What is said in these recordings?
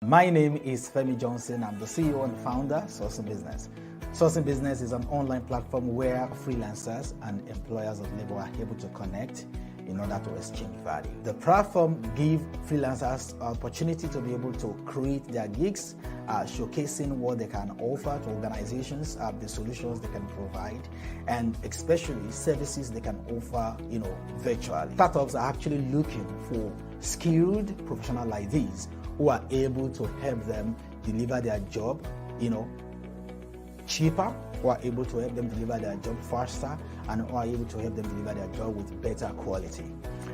My name is Femi Johnson. I'm the CEO and founder of Sourcing Business. Sourcing Business is an online platform where freelancers and employers of labor are able to connect in order to exchange value. The platform gives freelancers opportunity to be able to create their gigs, showcasing what they can offer to organizations, the solutions they can provide, and especially services they can offer, virtually. Startups are actually looking for skilled professionals like these who are able to help them deliver their job, cheaper, who are able to help them deliver their job faster, and who are able to help them deliver their job with better quality.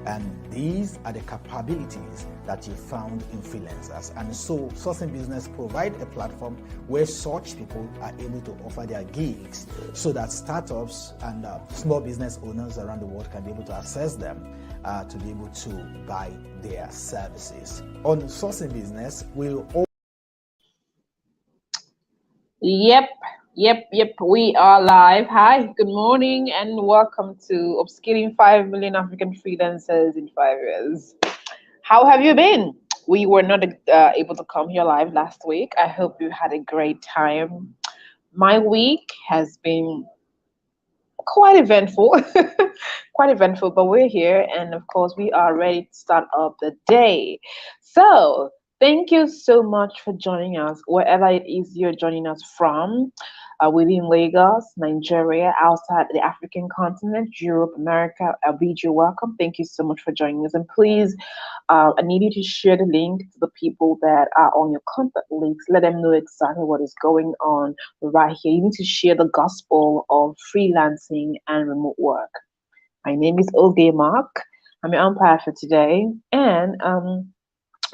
And these are the capabilities that you found in freelancers. And so Sourcing Business provides a platform where such people are able to offer their gigs so that startups and small business owners around the world can be able to access them to be able to buy their services. On Sourcing Business, we'll Yep. We are live. Hi, good morning, and welcome to Upskilling 5 Million African Freelancers in 5 years. How have you been? We were not able to come here live last week. I hope you had a great time. My week has been quite eventful, but we're here, and of course, we are ready to start up the day. So, thank you so much for joining us, wherever it is you're joining us from, within Lagos, Nigeria, outside the African continent, Europe, America. I bid you welcome. Thank you so much for joining us. And please, I need you to share the link to the people that are on your contact links. Let them know exactly what is going on right here. You need to share the gospel of freelancing and remote work. My name is Oge Mark. I'm your umpire for today. And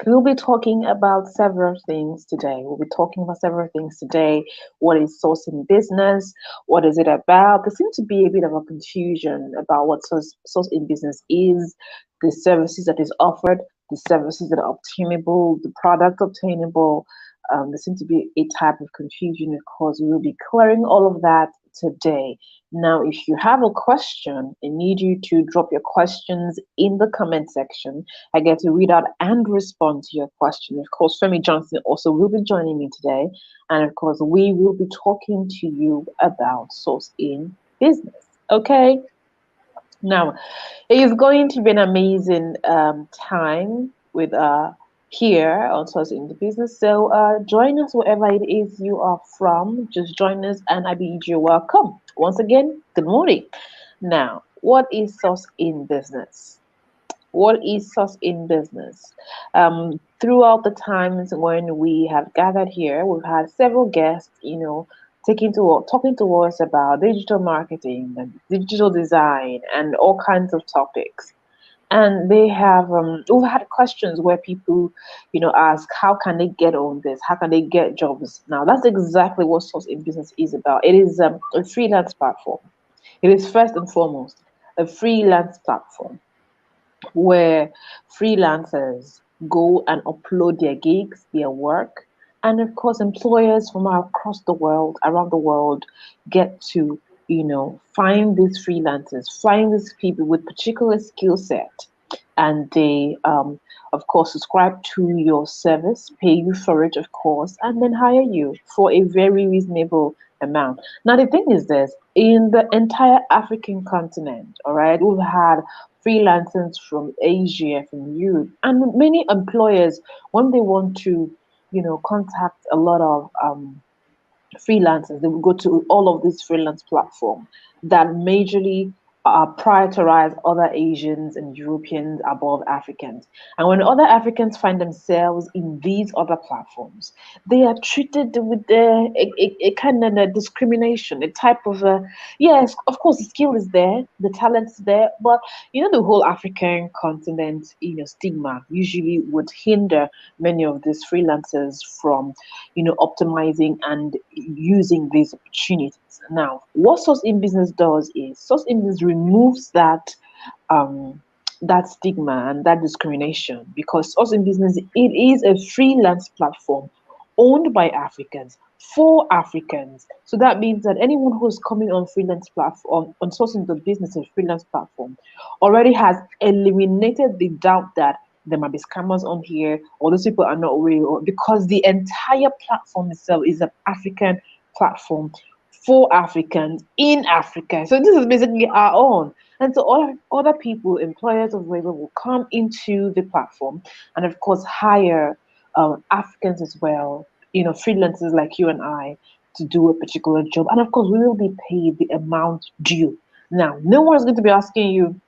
we'll be talking about several things today. What is sourcing business? What is it about? There seems to be a bit of a confusion about what sourcing business is, the services that is offered, the services that are obtainable, the product obtainable. There seems to be a type of confusion. Of course, we will be clearing all of that today. Now, if you have a question, I need you to drop your questions in the comment section. I get to read out and respond to your question. Of course, Femi Johnson also will be joining me today. And of course, we will be talking to you about sourcing business. Okay? Now, it is going to be an amazing time with here on Sourcing the Business. So join us wherever it is you are from. Just join us, and I bid you welcome. Once again, good morning. Now, what is Source in Business? What is Source in Business? Throughout the times when we have gathered here, we've had several guests, talking to us about digital marketing and digital design and all kinds of topics. And they have we've had questions where people ask, how can they get on this, how can they get jobs? Now that's exactly what Source in Business is about. It is a freelance platform. It is first and foremost a freelance platform where freelancers go and upload their gigs, their work, and of course employers from across the world, around the world, get to find these freelancers, find these people with particular skill set, and they, of course, subscribe to your service, pay you for it, of course, and then hire you for a very reasonable amount. Now, the thing is this, in the entire African continent, all right, we've had freelancers from Asia, from Europe, and many employers, when they want to, contact a lot of freelancers, they will go to all of these freelance platforms that majorly prioritize other Asians and Europeans above Africans. And when other Africans find themselves in these other platforms, they are treated with a kind of a discrimination, a type of yes, of course, the skill is there, the talent is there, but the whole African continent, stigma usually would hinder many of these freelancers from, optimizing and using these opportunities. Now, what Source in Business does is Source in Business removes that stigma and that discrimination, because Source in Business, it is a freelance platform owned by Africans for Africans. So that means that anyone who's coming on freelance platform, on Sourcing the Business and freelance platform, already has eliminated the doubt that There might be scammers on here, or those people are not real, because the entire platform itself is an African platform for Africans in Africa. So this is basically our own. And so all other people, employers of labor, will come into the platform and of course hire Africans as well, freelancers like you and I, to do a particular job. And of course, we will be paid the amount due. Now, no one's going to be asking you,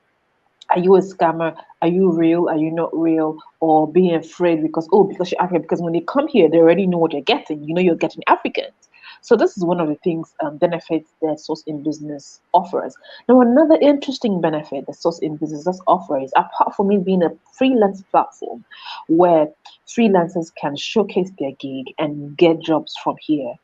are you a scammer? Are you real? Are you not real? Or being afraid because you're African. Because when they come here, they already know what you're getting. You know you're getting Africans. So this is one of the things, benefits that Source in Business offers. Now, another interesting benefit that Source in Business does offer is, apart from it being a freelance platform where freelancers can showcase their gig and get jobs from here,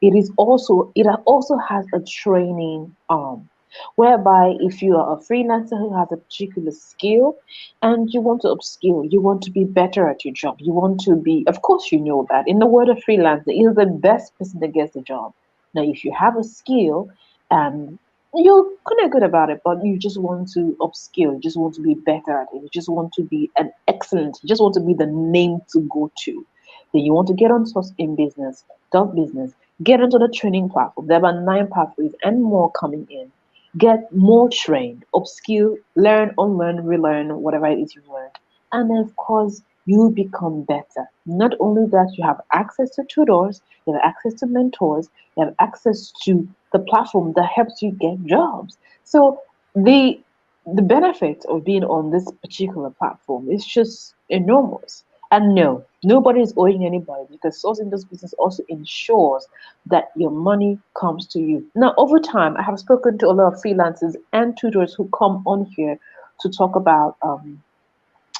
it also has a training arm, whereby if you are a freelancer who has a particular skill and you want to upskill, you want to be better at your job, you want to be, of course, you know that in the world of freelancing, you're the best person that gets the job. Now, if you have a skill and you're kind of good about it, but you just want to upskill, you just want to be better at it, you just want to be an excellent, you just want to be the name to go to, then you want to get on Source in Business, Dot Business, get onto the training platform. There are 9 pathways and more coming in. Get more trained, upskill, learn, unlearn, relearn, whatever it is you've learned. And of course, you become better. Not only that, you have access to tutors, you have access to mentors, you have access to the platform that helps you get jobs. So the benefit of being on this particular platform is just enormous. And no, nobody is owing anybody, because sourcing this business also ensures that your money comes to you. Now, over time, I have spoken to a lot of freelancers and tutors who come on here to talk about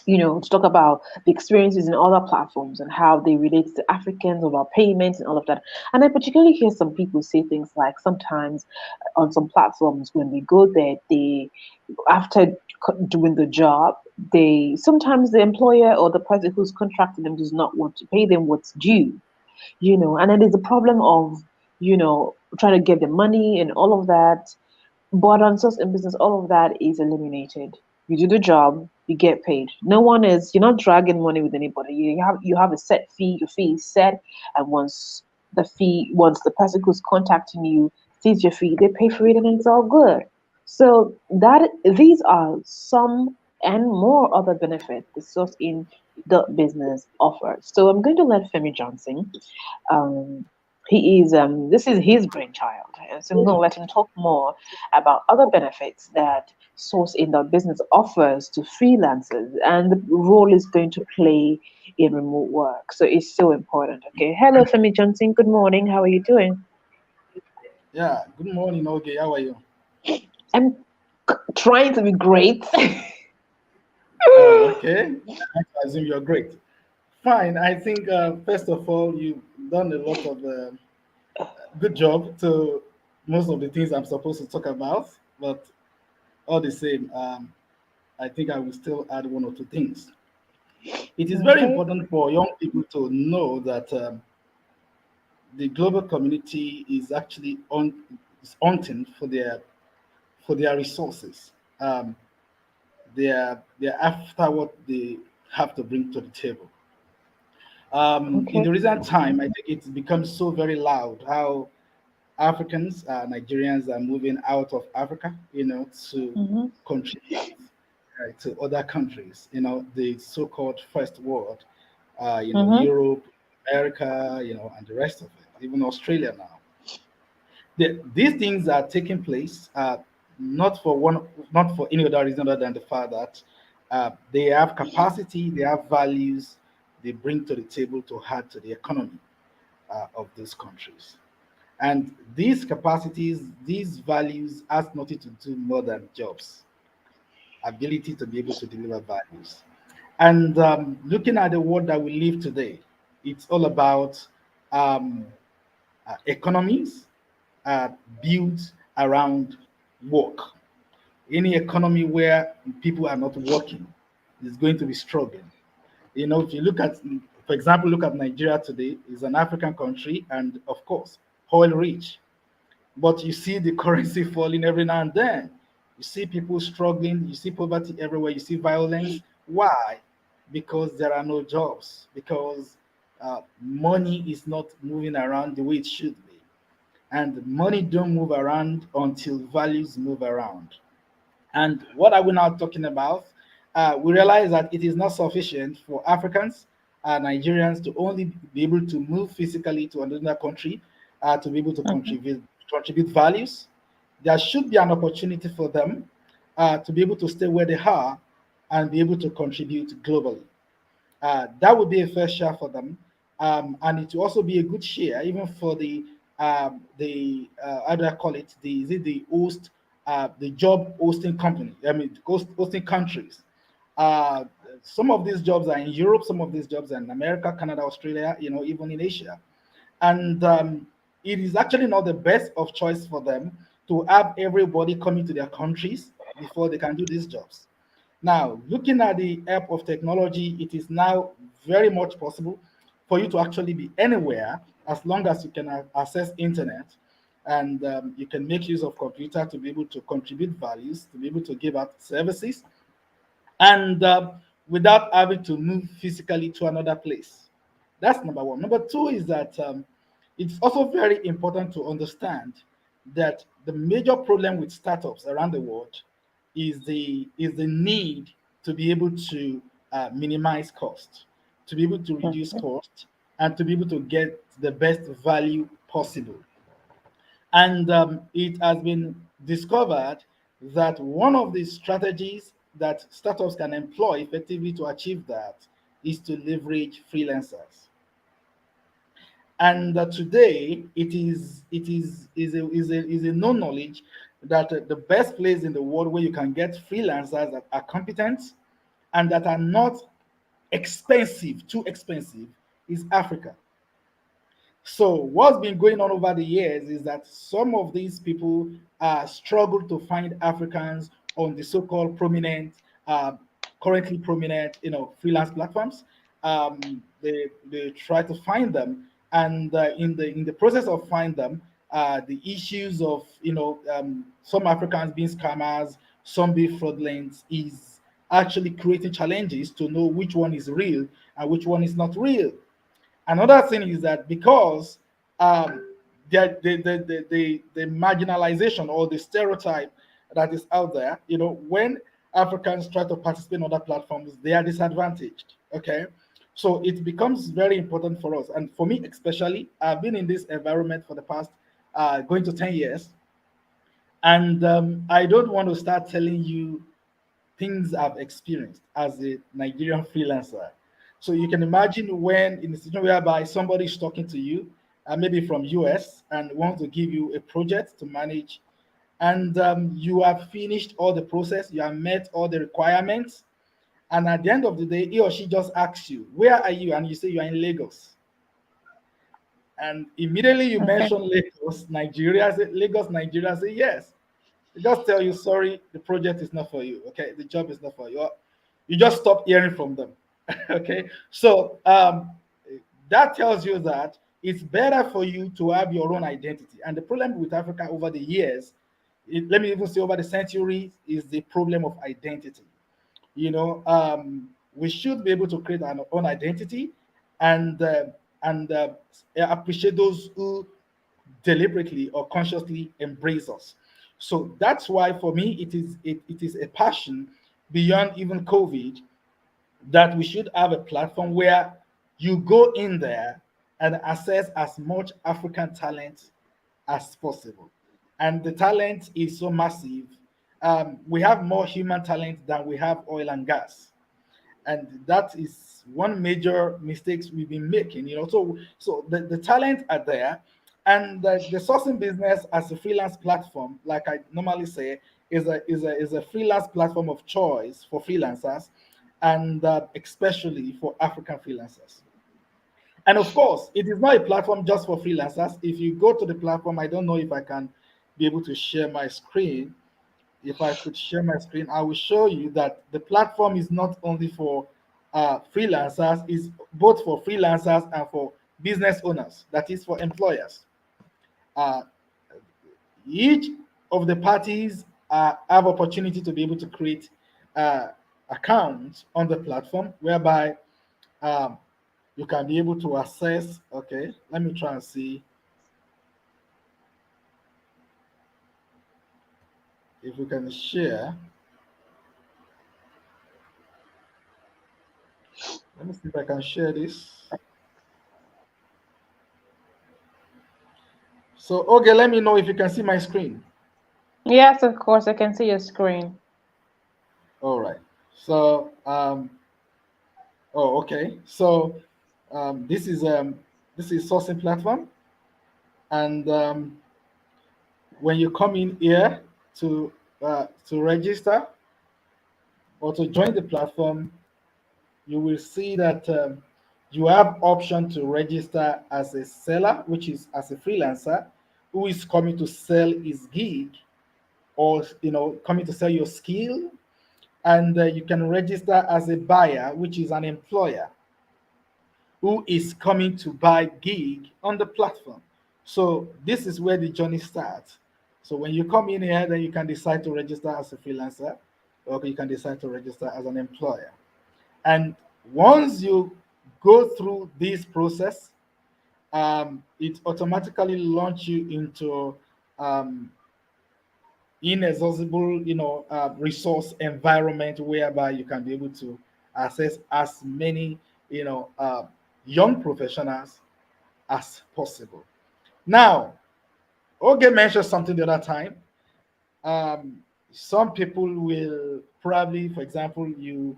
the experiences in other platforms and how they relate to Africans, about payments and all of that. And I particularly hear some people say things like, sometimes on some platforms when we go there, they, after doing the job, they sometimes the employer or the person who's contracting them does not want to pay them what's due, and then there's a problem of, trying to get the money and all of that. But on Source in Business, all of that is eliminated. You do the job, you get paid. You're not dragging money with anybody. You have a set fee, your fee is set, and once the person who's contacting you sees your fee, they pay for it and it's all good. So that these are some and more other benefits the Source in the Business offers. So I'm going to let Femi Johnson, um, this is his brainchild, and so I'm going to let him talk more about other benefits that Source in the Business offers to freelancers and the role is going to play in remote work. So it's so important. Okay. Hello, Femi Johnson. Good morning. How are you doing? Yeah, good morning, okay. How are you? I'm trying to be great. Oh, okay. I assume you're great. Fine. I think, first of all, you've done a lot of good job to most of the things I'm supposed to talk about, but all the same, I think I will still add one or two things. It is very Okay. important for young people to know that the global community is actually is hunting for their resources. Um, they're after what they have to bring to the table. In Okay. the recent time, I think it's become so very loud how Africans, Nigerians are moving out of Africa, to Mm-hmm. contribute to other countries, the so-called first world, Mm-hmm. Europe, America, and the rest of it, even Australia now. These things are taking place not for any other reason other than the fact that they have capacity, they have values, they bring to the table to add to the economy of these countries. And these capacities, these values has nothing to do more than jobs, ability to be able to deliver values. And looking at the world that we live today, it's all about um, economies uh, built around work. Any economy where people are not working is going to be struggling. If you look at, for example, look at Nigeria today, is an African country and of course oil rich. But you see the currency falling every now and then. You see people struggling, you see poverty everywhere, you see violence. Why? because there are no jobs, because money is not moving around the way it should be, and money don't move around until values move around. And what are we now talking about? We realize that it is not sufficient for Africans, Nigerians, to only be able to move physically to another country to be able to Mhm. contribute values. There should be an opportunity for them to be able to stay where they are and be able to contribute globally. That would be a fair share for them, and it will also be a good share even for the how do I call it, the is it the host, the job hosting company. I mean, hosting countries. Uh, some of these jobs are in Europe, some of these jobs are in America, Canada, Australia, even in Asia, and it is actually not the best of choice for them to have everybody coming to their countries before they can do these jobs. Now, looking at the help of technology, it is now very much possible for you to actually be anywhere as long as you can access internet, and you can make use of computer to be able to contribute values, to be able to give out services, and without having to move physically to another place. That's number one. Number two is that it's also very important to understand that the major problem with startups around the world is the need to be able to minimize cost, to be able to reduce Mhm. cost, and to be able to get the best value possible. And it has been discovered that one of the strategies that startups can employ effectively to achieve that is to leverage freelancers. And today, it is a known knowledge that the best place in the world where you can get freelancers that are competent and that are not expensive, too expensive, is Africa. So what's been going on over the years is that some of these people struggle to find Africans on the so-called prominent, uh, currently prominent, freelance platforms. They try to find them, and in the process of find them, the issues of some Africans being scammers, some being fraudulent, is actually creating challenges to know which one is real and which one is not real. Another thing is that because the marginalization or the stereotype that is out there, when Africans try to participate in other platforms, they are disadvantaged. Okay. So it becomes very important for us. And for me, especially, I've been in this environment for the past going to 10 years. And I don't want to start telling you things I've experienced as a Nigerian freelancer. So you can imagine when in a situation whereby somebody is talking to you, maybe from US, and wants to give you a project to manage, and you have finished all the process, you have met all the requirements, and at the end of the day, he or she just asks you, "Where are you?" And you say you are in Lagos, and immediately you Okay. mention Lagos, Nigeria. Say, Lagos, Nigeria. Say yes. They just tell you, sorry, the project is not for you. Okay, the job is not for you. You just stop hearing from them. Okay, so that tells you that it's better for you to have your own identity. And the problem with Africa over the years, let me even say over the centuries, is the problem of identity. We should be able to create our own identity, and appreciate those who deliberately or consciously embrace us. So that's why for me it is a passion beyond even COVID, that we should have a platform where you go in there and access as much African talent as possible. And the talent is so massive. We have more human talent than we have oil and gas, and that is one major mistakes we've been making. So the talent are there, and the sourcing business as a freelance platform, like I normally say, is a freelance platform of choice for freelancers, and especially for African freelancers. And of course, it is not a platform just for freelancers. If you go to the platform, I don't know if I can be able to share my screen. If I could share my screen, I will show you that the platform is not only for freelancers, it's both for freelancers and for business owners, that is for employers. Uh, each of the parties have opportunity to be able to create account on the platform, whereby um, you can be able to access. Okay, let me try and see if we can share. Let me see if I can share this. So, okay, let me know if you can see my screen. Yes, of course, I can see your screen. All right. So, oh, okay. So, this is sourcing platform, and when you come in here to register or to join the platform, you will see that you have option to register as a seller, which is as a freelancer who is coming to sell his gig, or coming to sell your skill. And you can register as a buyer, which is an employer who is coming to buy gig on the platform. So this is where the journey starts. So when you come in here, then you can decide to register as a freelancer, or you can decide to register as an employer. And once you go through this process, it automatically launch you into um, inexhaustible, resource environment, whereby you can be able to access as many, you know, uh, young professionals as possible. Now, Oge mentioned something the other time. Some people will probably, for example, you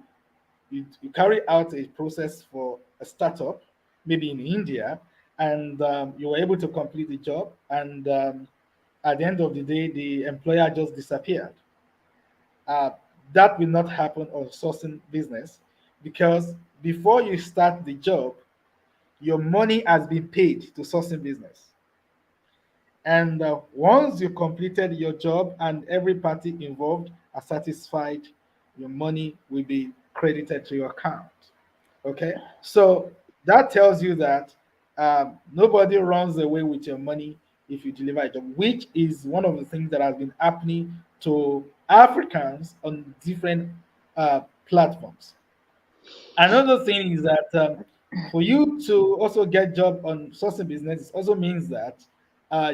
carry out a process for a startup, maybe in India, and you were able to complete the job, and at the end of the day, the employer just disappeared. uh, that will not happen on sourcing business, because before you start the job, your money has been paid to sourcing business. And once you completed your job and every party involved are satisfied, your money will be credited to your account. Okay, so that tells you that nobody runs away with your money if you deliver a job, which is one of the things that has been happening to Africans on different platforms. Another thing is that for you to also get job on sourcing business, it also means that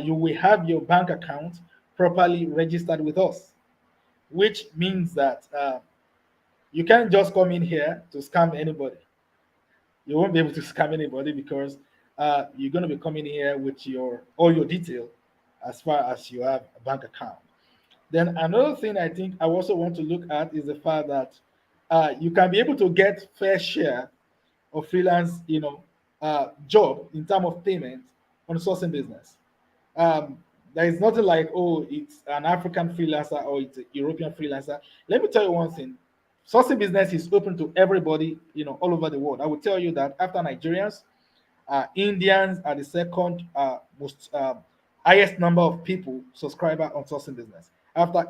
you will have your bank account properly registered with us, which means that you can't just come in here to scam anybody. You won't be able to scam anybody, because you're going to be coming here with your all your detail as far as you have a bank account. Then another thing I think I also want to look at is the fact that you can be able to get fair share of freelance, job in terms of payment on sourcing business. Um, there is nothing like, oh, it's an African freelancer or it's a European freelancer. Let me tell you one thing: sourcing business is open to everybody, all over the world. I will tell you that after Nigerians, Indians are the second most highest number of people subscriber on sourcing business. After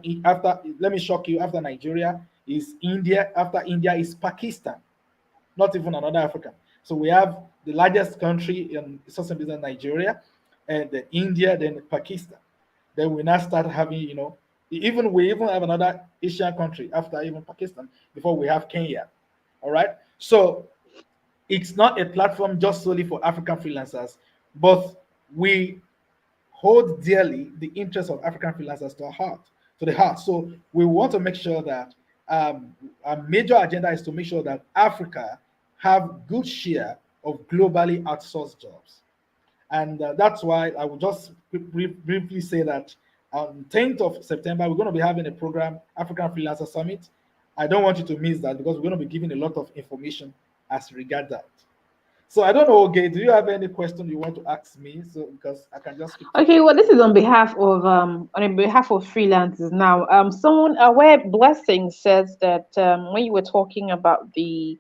let me shock you, after Nigeria is India. After India is Pakistan, not even another African. So we have the largest country in sourcing business, Nigeria, and then India, then Pakistan. Then we now start having, we even have another Asian country after even Pakistan before we have Kenya. All right. So it's not a platform just solely for African freelancers, but we hold dearly the interests of African freelancers to the heart. So we want to make sure that our major agenda is to make sure that Africa have good share of globally outsourced jobs. And that's why I will just briefly say that on 10th of September, we're going to be having a program, African Freelancer Summit. I don't want you to miss that, because we're going to be giving a lot of information as regard that. So I don't know, okay, do you have any question you want to ask me? So because I can just keep talking. Okay, well, this is on behalf of freelancers now. Someone aware blessing says that when you were talking about the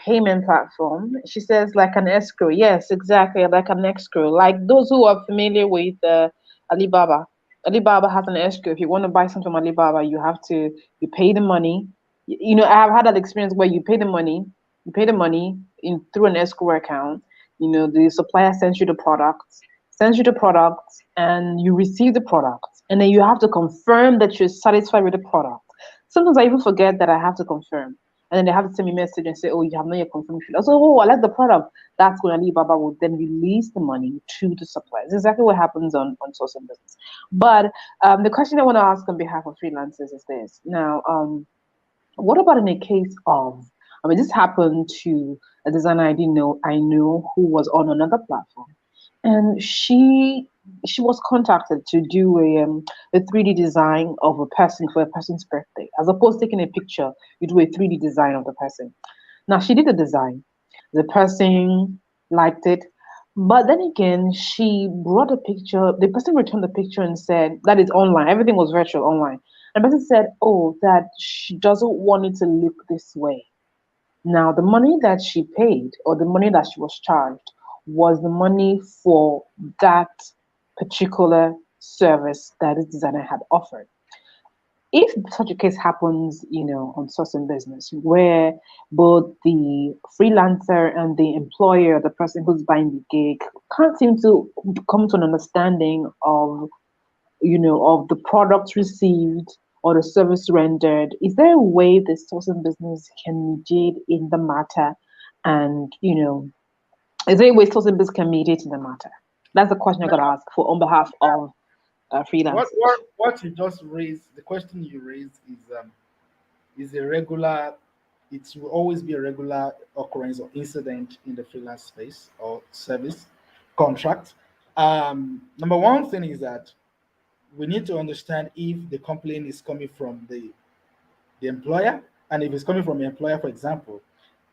payment platform, she says like an escrow. Yes, exactly, like an escrow. Like those who are familiar with Alibaba. Alibaba has an escrow. If you want to buy something from Alibaba, you pay the money. I have had that experience where you pay the money in through an escrow account. The supplier sends you the product, and you receive the product, and then you have to confirm that you're satisfied with the product. Sometimes I even forget that I have to confirm. And then they have to send me a message and say, oh, you have not yet confirmed. So, oh, I like the product. That's when Alibaba will then release the money to the suppliers. Exactly what happens on sourcing business. But the question I want to ask on behalf of freelancers is this. Now, what about in a case of, I mean, this happened to a designer I know who was on another platform, and she was contacted to do a 3D design of a person for a person's birthday. As opposed to taking a picture, you do a 3D design of the person. Now she did the design. The person liked it. But then again, she brought a picture. The person returned the picture and said that it's online. Everything was virtual online. And the person said, oh, that she doesn't want it to look this way. Now, the money that she paid or the money that she was charged was the money for that particular service that this designer had offered. If such a case happens, on sourcing business, where both the freelancer and the employer, the person who's buying the gig, can't seem to come to an understanding of the product received or the service rendered, is there a way the sourcing business can mediate in the matter? And, is there a way sourcing business can mediate in the matter? That's the question I got to ask for on behalf of freelance. What you just raised, the question you raised is a regular. It will always be a regular occurrence or incident in the freelance space or service contract. Number one thing is that we need to understand if the complaint is coming from the employer, and if it's coming from the employer, for example,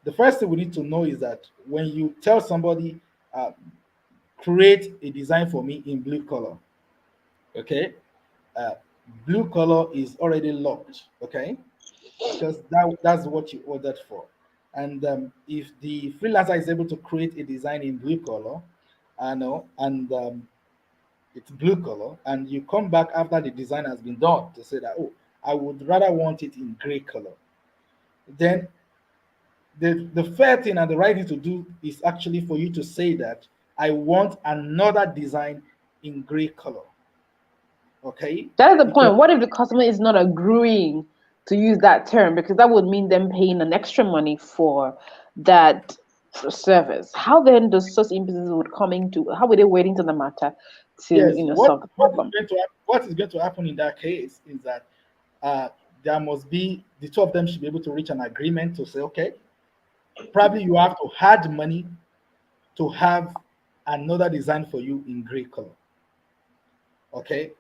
the first thing we need to know is that when you tell somebody, uh, create a design for me in blue color, okay, uh, blue color is already locked, okay, because that's what you ordered for. And if the freelancer is able to create a design in blue color, I know, and it's blue color, and you come back after the design has been done to say that, oh, I would rather want it in gray color, then the fair thing and the right thing to do is actually for you to say that I want another design in gray color. Okay, That is the because point. What if the customer is not agreeing to use that term? Because that would mean them paying an extra money for that service. How then does such businesses would come into, how are they waiting to the matter to, yes, solve the problem? what is going to happen in that case is that uh, there must be the two of them should be able to reach an agreement to say, okay, probably you have to add money to have another design for you in gray color. Okay.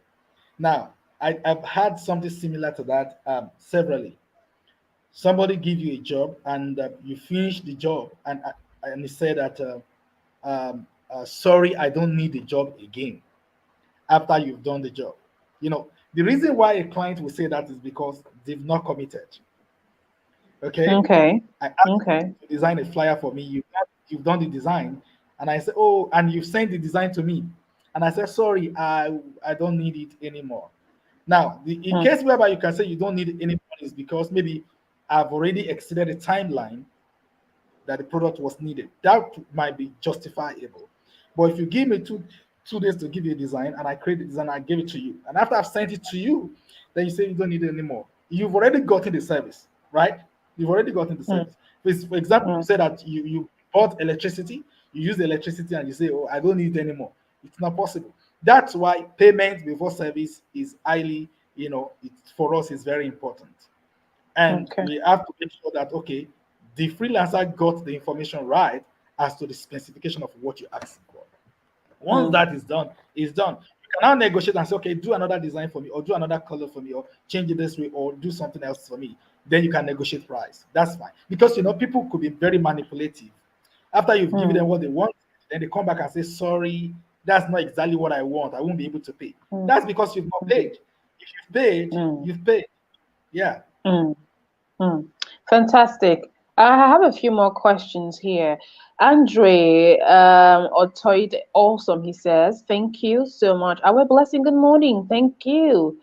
Now, I've had something similar to that severally. Somebody give you a job and you finish the job, and he said that, sorry, I don't need the job again after you've done the job. The reason why a client will say that is because they've not committed. Okay, Okay. I asked you Okay. to design a flyer for me. You've done the design, and I said, oh, and you've sent the design to me, and I said, sorry, I don't need it anymore. Now, in Mm, case whereby you can say you don't need it anymore is because maybe I've already exceeded the timeline that the product was needed. That might be justifiable. But if you give me two days to give you a design and I create the design, I give it to you, and after I've sent it to you, then you say you don't need it anymore. You've already gotten the service, right? You've already gotten the mm, service. For example, you mm, say that you bought electricity, you use the electricity, and you say, oh, I don't need it anymore. It's not possible. That's why payment before service is highly, for us is very important. And okay. we have to make sure that, okay, the freelancer got the information right as to the specification of what you're asking for. Once Mm, that is done, it's done. You can now negotiate and say, okay, do another design for me, or do another color for me, or change it this way, or do something else for me. Then you can negotiate price. That's fine. Because people could be very manipulative. After you've given them mm, what they want, then they come back and say, sorry, that's not exactly what I want. I won't be able to pay. mm, That's because you've not mm, paid. If you've paid, mm, you've paid. Yeah. mm. Hmm. Fantastic. I have a few more questions here. Andre Otoid, awesome, he says. Thank you so much. Our blessing, good morning. Thank you.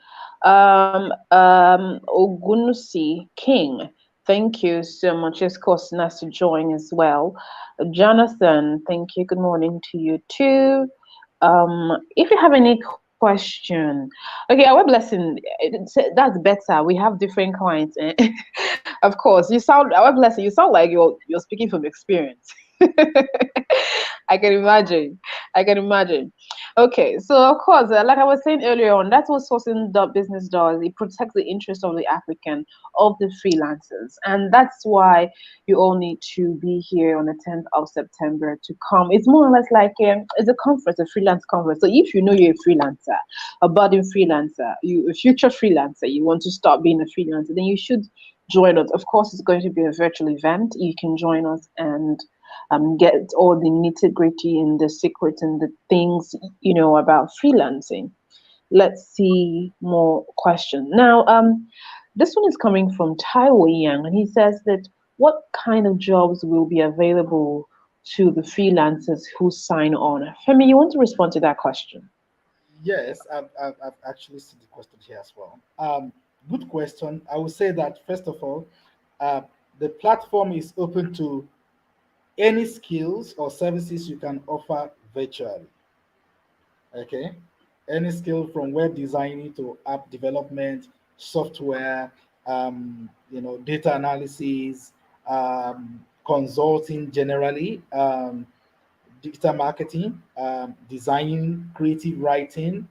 Ogunusi King, thank you so much. Of course, nice to join as well. Jonathan, thank you. Good morning to you too. If you have any question. Okay, our blessing. That's better. We have different clients. Of course, you sound our blessing. You sound like you're speaking from experience. I can imagine. I can imagine. Okay, so of course, like I was saying earlier on, that's what sourcing the business does. It protects the interest of the African, of the freelancers, and that's why you all need to be here on the 10th of September to come. It's more or less like it's a conference, a freelance conference. So if you know you're a freelancer, a budding freelancer, you a future freelancer, you want to start being a freelancer, then you should join us. Of course, it's going to be a virtual event. You can join us and get all the nitty gritty and the secrets and the things about freelancing. Let's see more questions now. This one is coming from Taiwo Yang, and he says that what kind of jobs will be available to the freelancers who sign on? Femi, you want to respond to that question? Yes, I've actually seen the question here as well. Good question. I would say that first of all, uh, the platform is open to any skills or services you can offer virtually. Okay, any skill from web designing to app development, software, data analysis, consulting generally, digital marketing, designing, creative writing,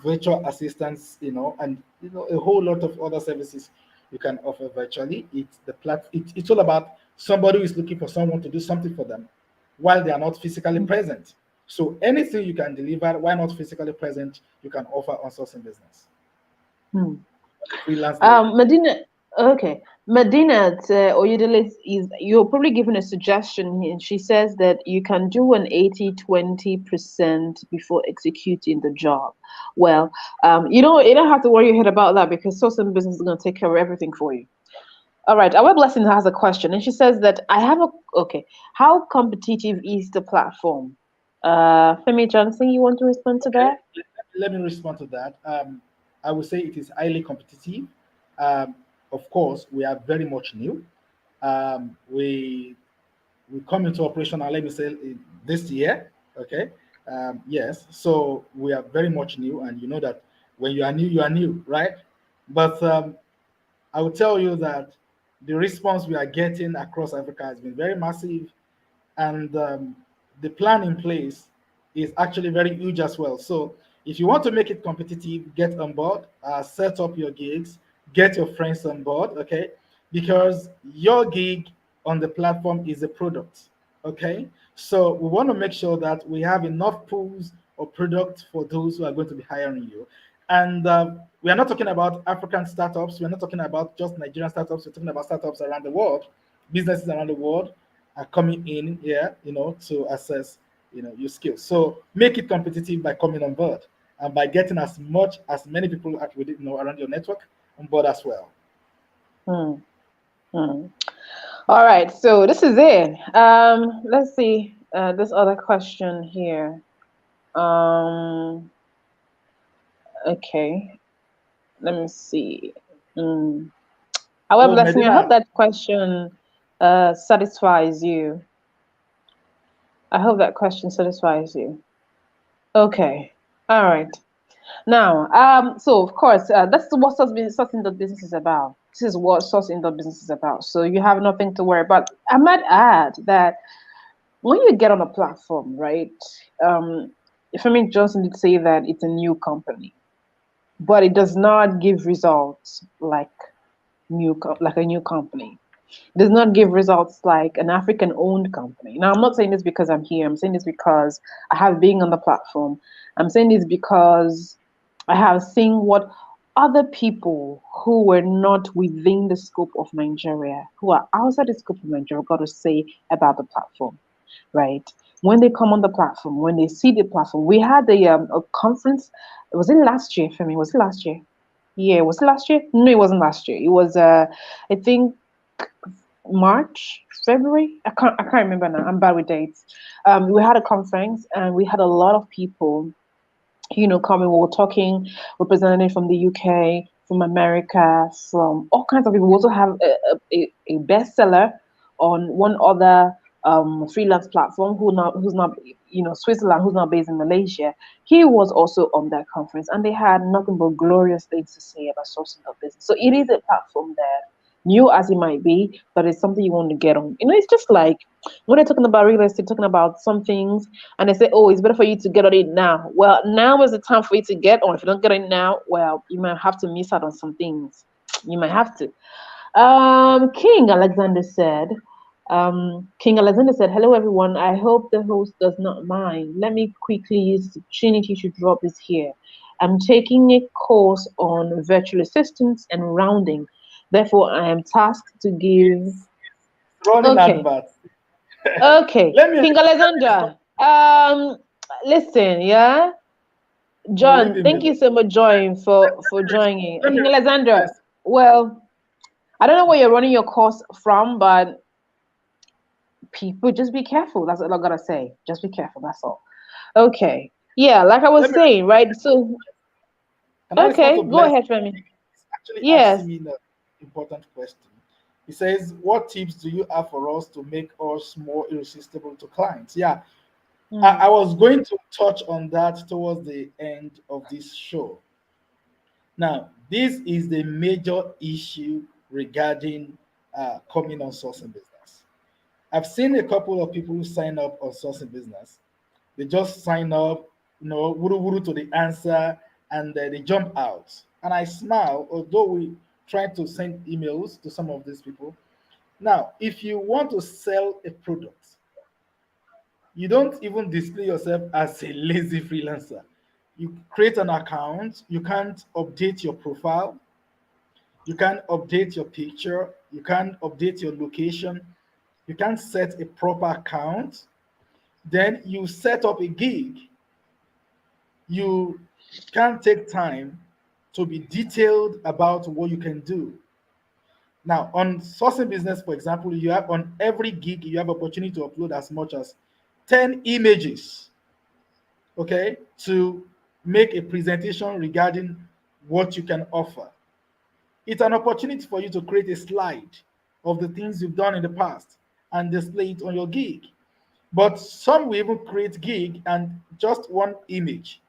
virtual assistants, and a whole lot of other services you can offer virtually. It's all about somebody who is looking for someone to do something for them while they are not physically present. So anything you can deliver while not physically present, you can offer on sourcing business. Hmm. Freelance labor. Medina, okay. Medina Oyedele is you're probably giving a suggestion here. She says that you can do an 80-20% before executing the job. Well, you don't have to worry your head about that because sourcing business is going to take care of everything for you. All right, our blessing has a question, and she says that I have a okay. How competitive is the platform? Femi Johnson, you want to respond to Okay, that? let me respond to that. I would say it is highly competitive. Um, of course, we are very much new. We come into operation, let me say, this year. Okay. Yes. So we are very much new, and you know that when you are new, right? But I will tell you that the response we are getting across Africa has been very massive, and the plan in place is actually very huge as well. So if you want to make it competitive, get on board, set up your gigs, get your friends on board, okay? Because your gig on the platform is a product, okay? So we want to make sure that we have enough pools of product for those who are going to be hiring you. And we are not talking about African startups. We're not talking about just Nigerian startups. We're talking about startups around the world, businesses around the world are coming in here, to assess, your skills. So make it competitive by coming on board and by getting as many people around your network on board as well. Hmm. Hmm. All right, so this is it. Let's see this other question here. Um, okay, let me see. Mm. Our Oh, blessing. I hope Medina, that question satisfies you. I hope that question satisfies you. Okay. All right. Now, so of course, that's what sourcing the business is about. This is what sourcing the business is about. So you have nothing to worry about. I might add that when you get on a platform, right? Um, Femi Johnson did say that it's a new company, but it does not give results like like a new company. It does not give results like an African owned company. Now, I'm not saying this because I'm here. I'm saying this because I have been on the platform. I'm saying this because I have seen what other people who were not within the scope of Nigeria, who are outside the scope of Nigeria, got to say about the platform, right? When they come on the platform, when they see the platform, we had a conference. Was it last year for me? Was it last year? Yeah, was it last year? No, it wasn't last year. It was I think March, February. I can't remember now. I'm bad with dates. We had a conference and we had a lot of people, coming. We were talking, representatives from the UK, from America, from all kinds of people. We also have a bestseller on one other freelance platform, who's not Switzerland, who's now based in Malaysia. He was also on that conference, and they had nothing but glorious things to say about sourcing of business. So it is a platform that, new as it might be, but it's something you want to get on. It's just like when they're talking about real estate, talking about some things, and they say, "Oh, it's better for you to get on it now." Well, now is the time for you to get on. If you don't get on it now, well, you might have to miss out on some things. You might have to. King Alexander said, "Hello everyone. I hope the host does not mind. Let me quickly use this opportunity to drop this here. I'm taking a course on virtual assistants and rounding. Therefore, I am tasked to give." Running Okay, advert. okay, Let me King Alexander. Listen, yeah, no leave John. him Thank alone. you so much, join for joining. Let me King Alexander. first. Well, I don't know where you're running your course from, but people just be careful. That's all I gotta say. Just be careful. That's all. Okay. Yeah, like I Let was me saying, right? So, can I respond to okay, go Bless? ahead, Femi. He's actually Yes. asking me an important question. He says, "What tips do you have for us to make us more irresistible to clients?" Yeah, I Mm, was going to touch on that towards the end of this show. Now, this is the major issue regarding coming on sourcing business. I've seen a couple of people who sign up on sourcing business. They just sign up, wuru wuru to the answer, and they jump out. And I smile, although we try to send emails to some of these people. Now, if you want to sell a product, you don't even display yourself as a lazy freelancer. You create an account, you can't update your profile, you can't update your picture, you can't update your location, you can't set a proper account. Then you set up a gig. You can't take time to be detailed about what you can do. Now, on sourcing business, for example, you have on every gig, you have opportunity to upload as much as 10 images, okay, to make a presentation regarding what you can offer. It's an opportunity for you to create a slide of the things you've done in the past and display it on your gig. But some will even create gig and just one image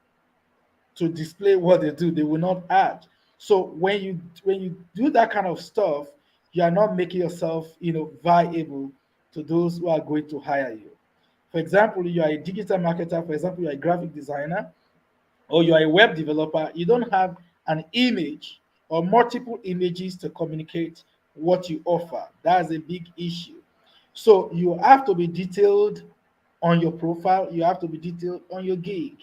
to display what they do. They will not add. So when you do that kind of stuff, you are not making yourself viable to those who are going to hire you. For example, you are a digital marketer. For example, you are a graphic designer or you are a web developer. You don't have an image or multiple images to communicate what you offer. That's a big issue. So you have to be detailed on your profile. You have to be detailed on your gig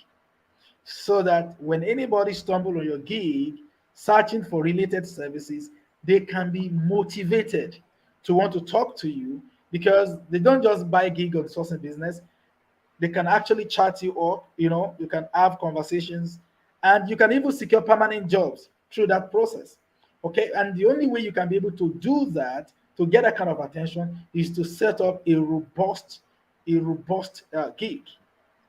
so that when anybody stumble on your gig searching for related services, they can be motivated to want to talk to you because they don't just buy gig on sourcing business. They can actually chat you up, you can have conversations and you can even secure permanent jobs through that process. Okay, and the only way you can be able to do that to get that kind of attention is to set up a robust gig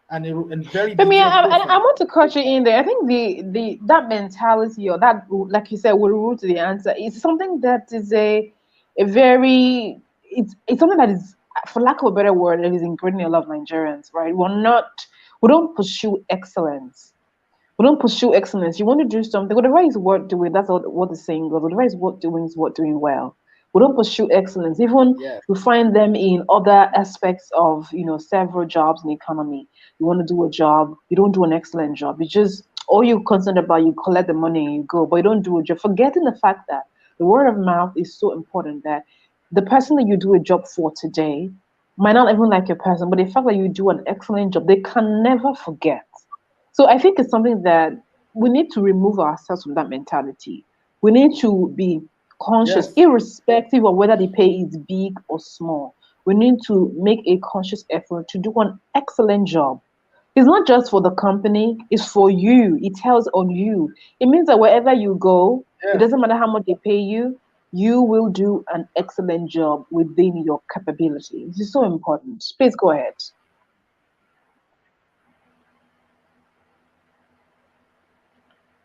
and very Femi, detailed I profile. want to cut you in there. I think the that mentality, or that, like you said, will root to the answer, is something that is a very, it's something that is, for lack of a better word, that is ingrained in a lot of Nigerians, right? We don't pursue excellence. We don't pursue excellence. You want to do something, whatever is worth doing. That's what the saying goes. Whatever is worth doing is worth doing well. We don't pursue excellence. Even Yes, we find them in other aspects of several jobs in the economy. You want to do a job, you don't do an excellent job. You just, all you're concerned about, you collect the money and you go, but you don't do a job. Forgetting the fact that the word of mouth is so important, that the person that you do a job for today might not even like your person, but the fact that you do an excellent job, they can never forget. So I think it's something that we need to remove ourselves from that mentality. We need to be conscious, yes. irrespective of whether the pay is big or small. We need to make a conscious effort to do an excellent job. It's not just for the company, it's for you. It tells on you. It means that wherever you go, it Yes. doesn't matter how much they pay you, you will do an excellent job within your capability. This is so important. Please go ahead.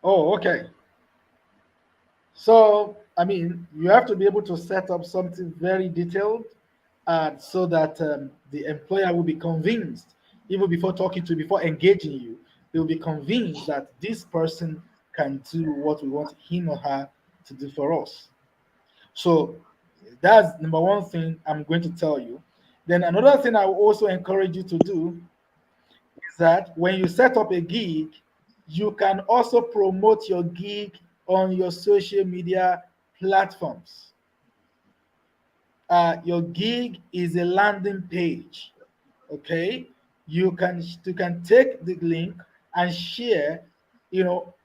Oh, okay. So, I mean, you have to be able to set up something very detailed so that the employer will be convinced, even before talking to you, before engaging you, they'll be convinced that this person can do what we want him or her to do for us. So that's number one thing I'm going to tell you. Then another thing I will also encourage you to do is that when you set up a gig, you can also promote your gig on your social media platforms. Your gig is a landing page. Okay, you can take the link and share,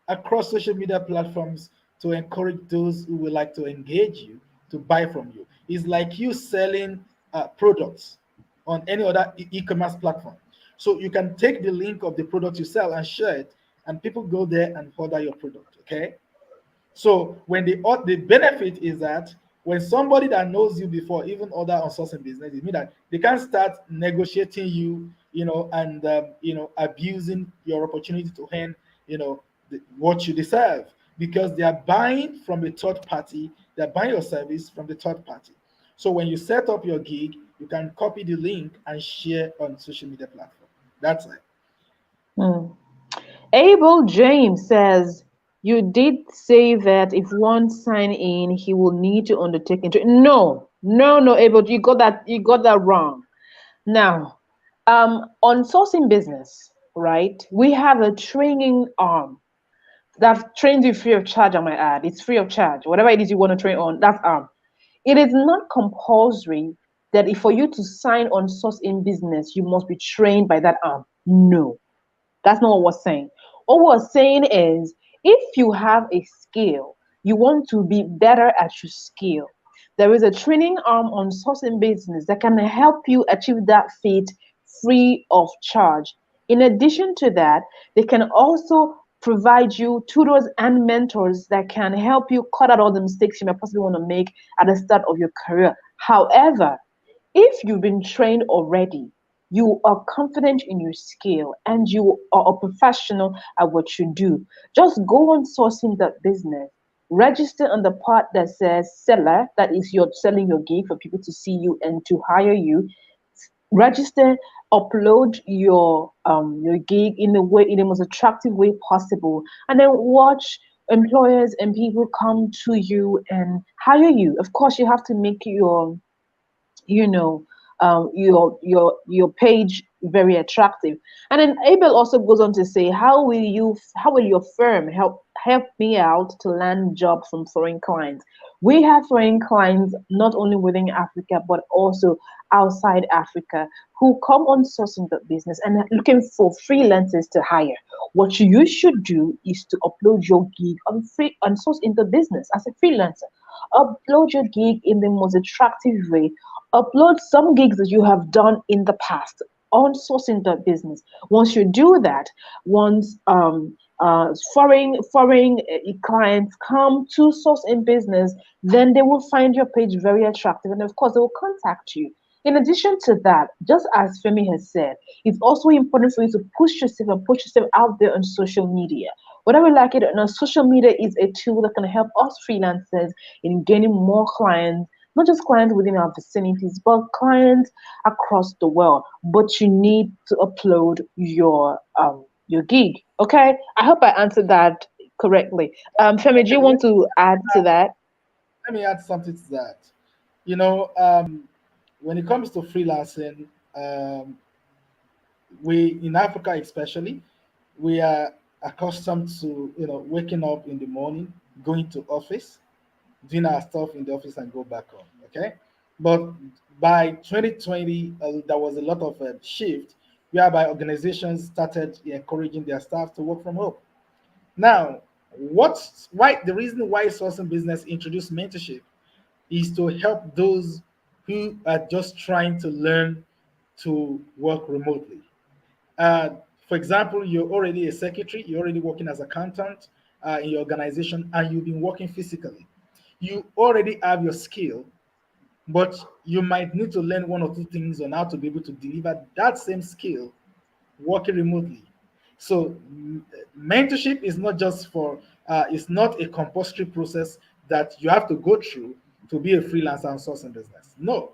across social media platforms to encourage those who would like to engage you to buy from you. It's like you selling products on any other e-commerce platform. So you can take the link of the product you sell and share it, and people go there and order your product. Okay, so the benefit is that when somebody that knows you before even order on sourcing business, it means that they can start negotiating you, and abusing your opportunity to earn, what you deserve, because they are buying from a third party, they're buying your service from the third party. So when you set up your gig, you can copy the link and share on social media platform. That's it. Hmm. Abel James says, you did say that if one sign in, he will need to undertake No, no, no, Abel, you got that wrong. Now, on sourcing business, right? We have a training arm that trains you free of charge. I might add, it's free of charge. Whatever it is you want to train on, that's arm. It is not compulsory that if for you to sign on sourcing business, you must be trained by that arm. No, that's not what we're saying. What we're saying is if you have a skill, you want to be better at your skill. There is a training arm on sourcing business that can help you achieve that feat free of charge. In addition to that, they can also provide you tutors and mentors that can help you cut out all the mistakes you may possibly want to make at the start of your career. However, if you've been trained already, you are confident in your skill and you are a professional at what you do, just go on sourcing that business. Register on the part that says seller, that is you're selling your gig for people to see you and to hire you. Register, upload your gig in the most attractive way possible, and then watch employers and people come to you and hire you. Of course, you have to make you know your page very attractive. And then Abel also goes on to say, how will your firm help me out to land jobs from foreign clients? We have foreign clients not only within Africa but also outside Africa who come on sourcing the business and are looking for freelancers to hire. What you should do is to upload your gig on source in the business as a freelancer. Upload your gig in the most attractive way. Upload some gigs that you have done in the past on sourcing the business. Once you do that, once foreign clients come to source in business, then they will find your page very attractive, and of course they will contact you. In addition to that, just as Femi has said, it's also important for you to push yourself and put yourself out there on social media. Whatever you like it, or not, social media is a tool that can help us freelancers in gaining more clients, not just clients within our vicinities, but clients across the world. But you need to upload your gig. Okay, I hope I answered that correctly. Femi, do you want to add to that? Let me add something to that. When it comes to freelancing, um, we in Africa especially, we are accustomed to waking up in the morning, going to office, doing our stuff in the office, and go back home. Okay, but by 2020, there was a lot of shift whereby organizations started encouraging their staff to work from home. Now, why the reason why sourcing business introduced mentorship is to help those who are just trying to learn to work remotely. Uh, for example, you're already a secretary, you're already working as accountant in your organization, and you've been working physically. You already have your skill, but you might need to learn one or two things on how to be able to deliver that same skill working remotely. So mentorship is not just for it's not a compulsory process that you have to go through to be a freelancer and sourcing business. No,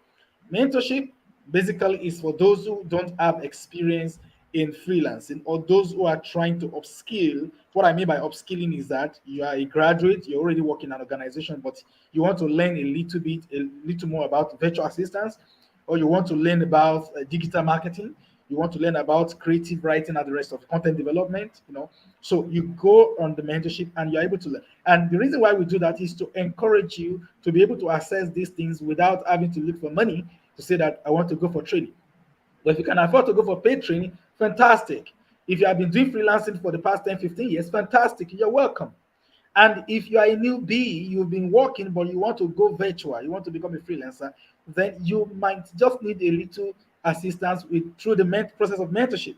Mentorship basically is for those who don't have experience in freelancing or those who are trying to upskill. What I mean by upskilling is that you are a graduate, you're already working in an organization, but you want to learn a little more about virtual assistants, or you want to learn about digital marketing, you want to learn about creative writing and the rest of content development, So you go on the mentorship and you're able to learn. And the reason why we do that is to encourage you to be able to access these things without having to look for money to say that I want to go for training. But if you can afford to go for paid training, fantastic. If you have been doing freelancing for the past 10, 15 years, fantastic. You're welcome. And if you are a newbie, you've been working, but you want to go virtual, you want to become a freelancer, then you might just need a little assistance through the process of mentorship.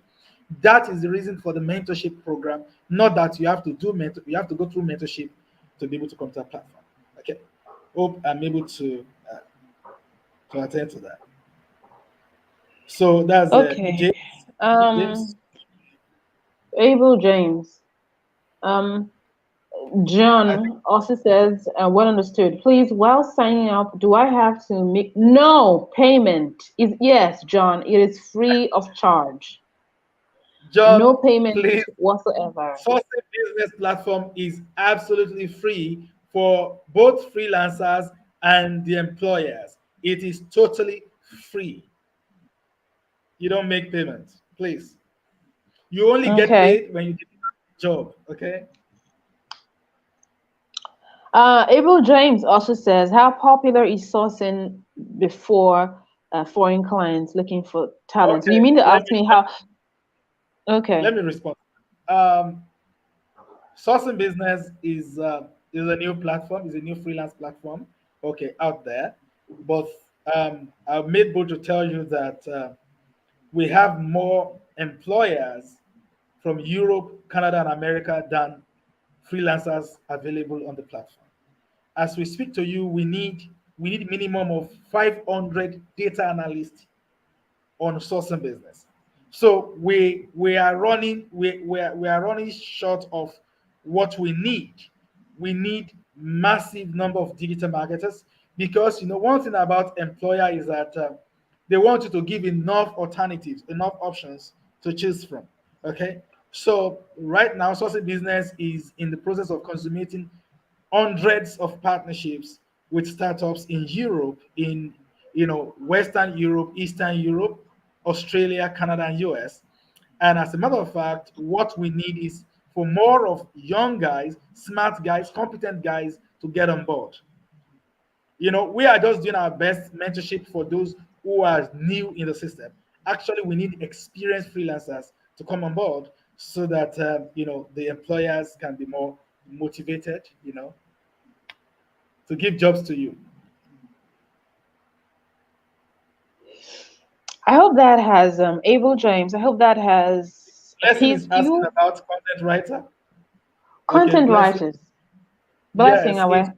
That is the reason for the mentorship program, not that you have to you have to go through mentorship to be able to come to a platform. Okay. Hope I'm able to attend to that. So that's Okay. James. Abel James. John also says, well understood. Please, while signing up, do I have to make no payment? Yes, John, it is free of charge. John, no payment please. whatsoever. Sourcing Business platform is absolutely free for both freelancers and the employers. It is totally free. You don't make payments, please. You only get Okay. paid when you do the job, okay? Abel James also says, how popular is sourcing before foreign clients looking for talent? Okay, You mean to ask me how? Okay. let me respond. Sourcing Business is a new platform, is a new freelance platform, okay, out there. But I've made bold to tell you that we have more employers from Europe, Canada, and America than freelancers available on the platform. As we speak to you, we need minimum of 500 data analysts on Sourcing Business. So we are running we are running short of what we need. We need massive number of digital marketers because one thing about employer is that they want you to give enough alternatives, enough options to choose from. Okay, so right now, Sourcing Business is in the process of consummating hundreds of partnerships with startups in Europe, in Western Europe, Eastern Europe, Australia, Canada, and US. And as a matter of fact, what we need is for more of young guys, smart guys, competent guys to get on board. We are just doing our best mentorship for those who are new in the system. Actually, we need experienced freelancers to come on board so that the employers can be more motivated, to give jobs to you. I hope that has Abel James. I hope that has Blessing is appeased asking you. about content writer. Okay, Content Blessing. writers. Blessing Yes, away. it's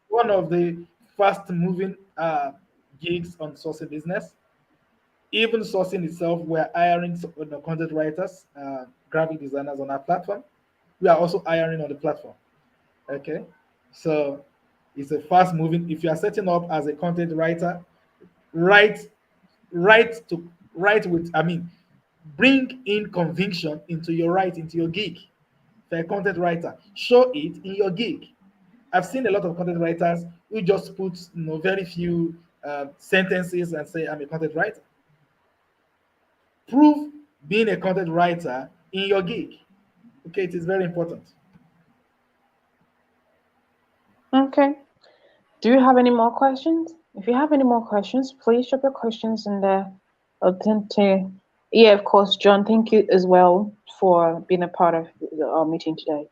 one of the fast moving gigs on Sourcing Business. Even Sourcing itself, we're hiring content writers, graphic designers on our platform. We are also hiring on the platform. Okay, so it's a fast moving. If you are setting up as a content writer, write write with, bring in conviction into your write, into your gig. For a content writer, show it in your gig. I've seen a lot of content writers who just put very few sentences and say I'm a content writer. Prove being a content writer in your gig. Okay, it is very important. Okay. Do you have any more questions? If you have any more questions, please drop your questions in the authentic. Yeah, of course, John. Thank you as well for being a part of our meeting today.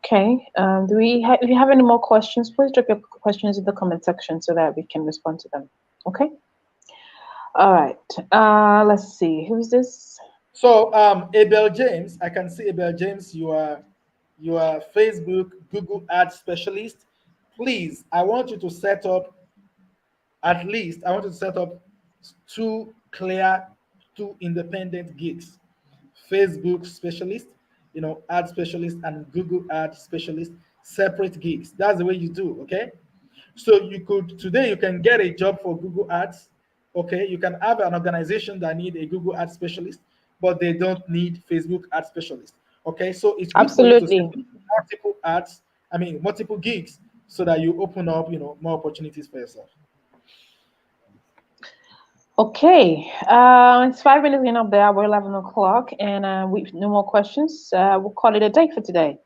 Okay. If you have any more questions, please drop your questions in the comment section so that we can respond to them. Okay. All right. Let's see. Who's this? So, Abel James, I can see Abel James. You are Facebook Google Ads specialist. Please, I want you to set up at least. I want you to set up two clear, two independent gigs. Facebook specialist, ad specialist, and Google ad specialist, separate gigs. That's the way you do. Okay. So today you can get a job for Google Ads Okay, you can have an organization that need a Google ad specialist, but they don't need Facebook ad specialist. Okay, so it's good for you to set Absolutely. up multiple ads, I mean multiple gigs, so that you open up, more opportunities for yourself. Okay, it's 5 minutes in up there. We're 11 o'clock, and with no more questions, we'll call it a day for today.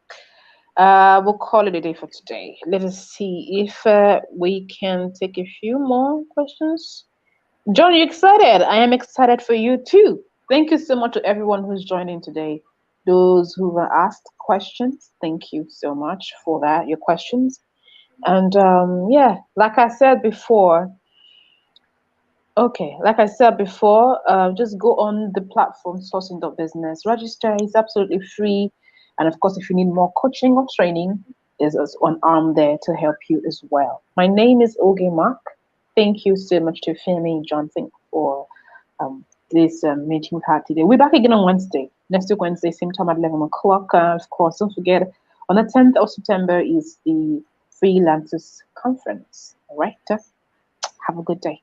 We'll call it a day for today. Let us see if we can take a few more questions. John, you excited? I am excited for you too. Thank you so much to everyone who's joining today. Those who have asked questions, thank you so much for that, your questions. And yeah, like I said before, just go on the platform sourcing.business, register, it's absolutely free. And of course, if you need more coaching or training, there's an arm there to help you as well. My name is Oge Mark. Thank you so much to Femi Johnson for this meeting we've had today. We're back again on Wednesday. Next week, Wednesday, same time at 11 o'clock. Of course, don't forget, on the 10th of September is the Freelancers Conference. All right. Have a good day.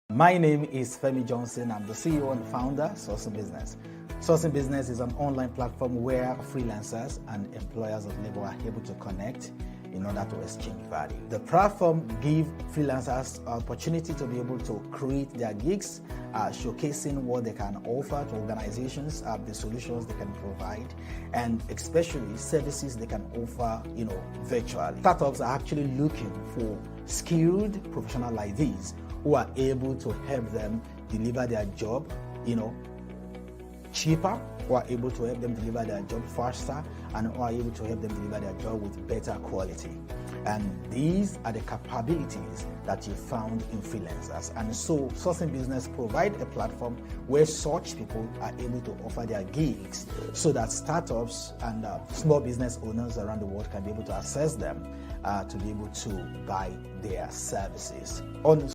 My name is Femi Johnson. I'm the CEO and founder of Sourcing Business. Sourcing Business is an online platform where freelancers and employers of labor are able to connect in order to exchange value. The platform gives freelancers opportunity to be able to create their gigs, showcasing what they can offer to organizations, the solutions they can provide, and especially services they can offer, virtually. Startups are actually looking for skilled professionals like these who are able to help them deliver their job, cheaper, who are able to help them deliver their job faster, and who are able to help them deliver their job with better quality. And these are the capabilities that you found in freelancers. And so Sourcing Business provides a platform where such people are able to offer their gigs so that startups and small business owners around the world can be able to access them to be able to buy their services. On